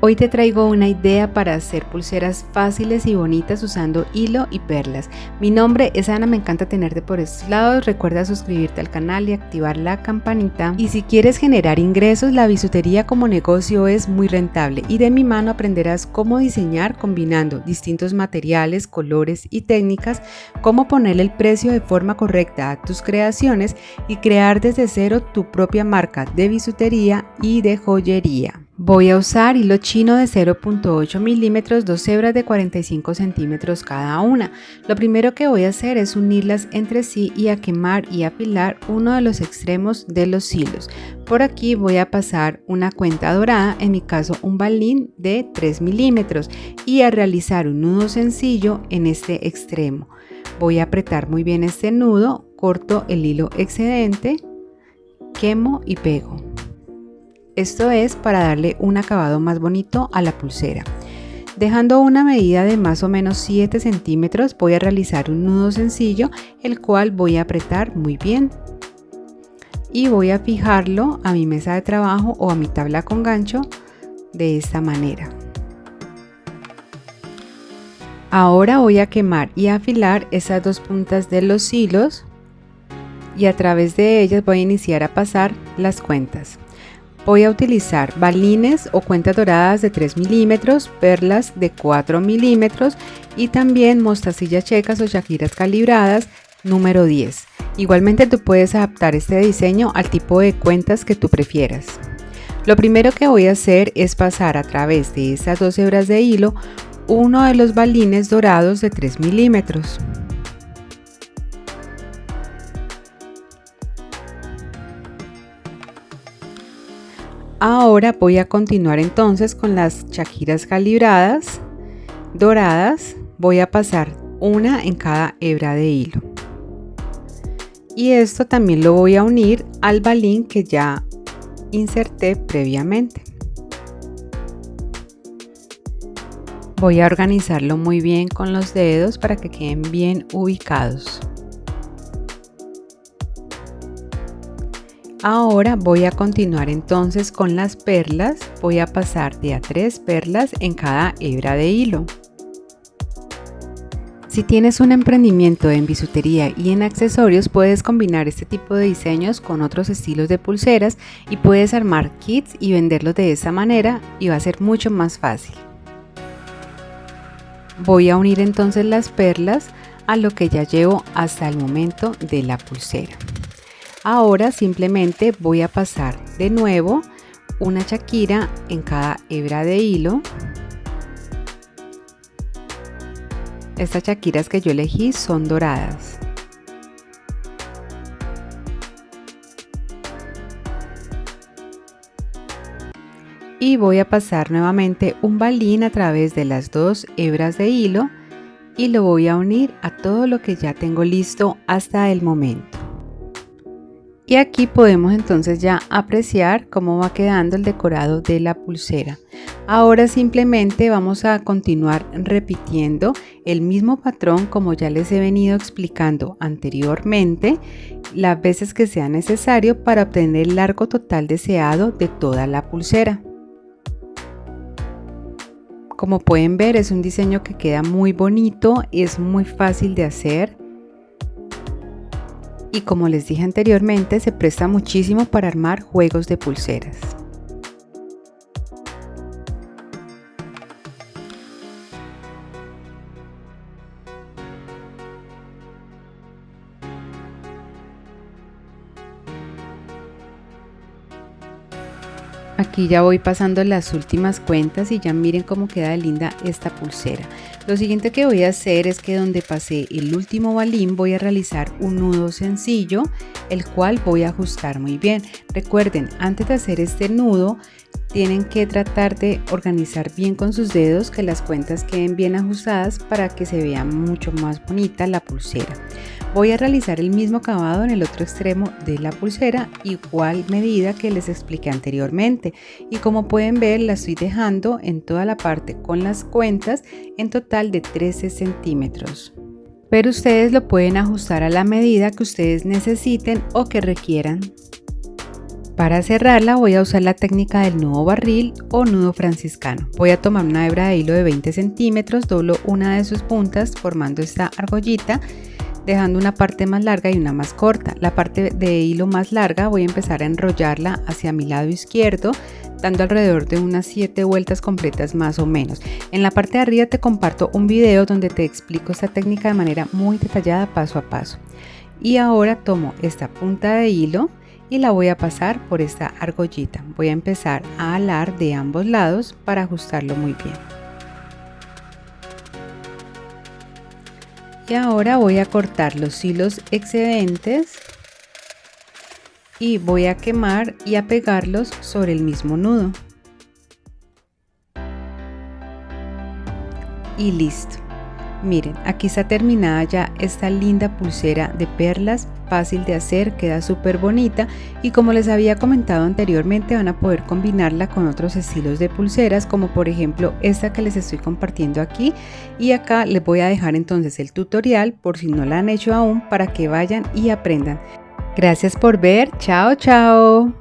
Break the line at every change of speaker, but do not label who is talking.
Hoy te traigo una idea para hacer pulseras fáciles y bonitas usando hilo y perlas. Mi nombre es Ana, me encanta tenerte por estos lados. Recuerda suscribirte al canal y activar la campanita. Y si quieres generar ingresos, la bisutería como negocio es muy rentable y de mi mano aprenderás cómo diseñar combinando distintos materiales, colores y técnicas, cómo ponerle el precio de forma correcta a tus creaciones y crear desde cero tu propia marca de bisutería y de joyería. Voy a usar hilo chino de 0.8 milímetros, 2 hebras de 45 centímetros cada una. Lo primero que voy a hacer es unirlas entre sí y a quemar y afilar uno de los extremos de los hilos. Por aquí voy a pasar una cuenta dorada, en mi caso un balín de 3 milímetros, y a realizar un nudo sencillo en este extremo. Voy a apretar muy bien este nudo, corto el hilo excedente, quemo y pego. Esto es para darle un acabado más bonito a la pulsera. Dejando una medida de más o menos 7 centímetros voy a realizar un nudo sencillo, el cual voy a apretar muy bien. Y voy a fijarlo a mi mesa de trabajo o a mi tabla con gancho de esta manera. Ahora voy a quemar y afilar esas dos puntas de los hilos y a través de ellas voy a iniciar a pasar las cuentas. Voy a utilizar balines o cuentas doradas de 3 milímetros, perlas de 4 milímetros y también mostacillas checas o shakiras calibradas número 10. Igualmente tú puedes adaptar este diseño al tipo de cuentas que tú prefieras. Lo primero que voy a hacer es pasar a través de estas dos hebras de hilo uno de los balines dorados de 3 milímetros. Ahora voy a continuar entonces con las shakiras calibradas doradas. Voy a pasar una en cada hebra de hilo. Y esto también lo voy a unir al balín que ya inserté previamente. Voy a organizarlo muy bien con los dedos para que queden bien ubicados. Ahora voy a continuar entonces con las perlas. Voy a pasar de a 3 perlas en cada hebra de hilo. Si tienes un emprendimiento en bisutería y en accesorios, puedes combinar este tipo de diseños con otros estilos de pulseras y puedes armar kits y venderlos de esa manera y va a ser mucho más fácil. Voy a unir entonces las perlas a lo que ya llevo hasta el momento de la pulsera. Ahora simplemente voy a pasar de nuevo una shakira en cada hebra de hilo. Estas shakiras que yo elegí son doradas. Y voy a pasar nuevamente un balín a través de las dos hebras de hilo y lo voy a unir a todo lo que ya tengo listo hasta el momento. Y aquí podemos entonces ya apreciar cómo va quedando el decorado de la pulsera. Ahora simplemente vamos a continuar repitiendo el mismo patrón como ya les he venido explicando anteriormente, las veces que sea necesario para obtener el largo total deseado de toda la pulsera. Como pueden ver, es un diseño que queda muy bonito, es muy fácil de hacer. Y como les dije anteriormente, se presta muchísimo para armar juegos de pulseras. Aquí ya voy pasando las últimas cuentas y ya miren cómo queda de linda esta pulsera. Lo siguiente que voy a hacer es que donde pasé el último balín voy a realizar un nudo sencillo, el cual voy a ajustar muy bien. Recuerden, antes de hacer este nudo tienen que tratar de organizar bien con sus dedos, que las cuentas queden bien ajustadas para que se vea mucho más bonita la pulsera. Voy a realizar el mismo acabado en el otro extremo de la pulsera, igual medida que les expliqué anteriormente, y como pueden ver la estoy dejando en toda la parte con las cuentas en total de 13 centímetros. Pero ustedes lo pueden ajustar a la medida que ustedes necesiten o que requieran. Para cerrarla voy a usar la técnica del nudo barril o nudo franciscano. Voy a tomar una hebra de hilo de 20 centímetros, doblo una de sus puntas formando esta argollita, dejando una parte más larga y una más corta. La parte de hilo más larga voy a empezar a enrollarla hacia mi lado izquierdo, dando alrededor de unas 7 vueltas completas más o menos. En la parte de arriba te comparto un video donde te explico esta técnica de manera muy detallada paso a paso. Y ahora tomo esta punta de hilo y la voy a pasar por esta argollita. Voy a empezar a alar de ambos lados para ajustarlo muy bien. Y ahora voy a cortar los hilos excedentes y voy a quemar y a pegarlos sobre el mismo nudo. Y listo. Miren, aquí está terminada ya esta linda pulsera de perlas, fácil de hacer, queda súper bonita y como les había comentado anteriormente van a poder combinarla con otros estilos de pulseras como por ejemplo esta que les estoy compartiendo aquí, y acá les voy a dejar entonces el tutorial por si no la han hecho aún para que vayan y aprendan. Gracias por ver, chao chao.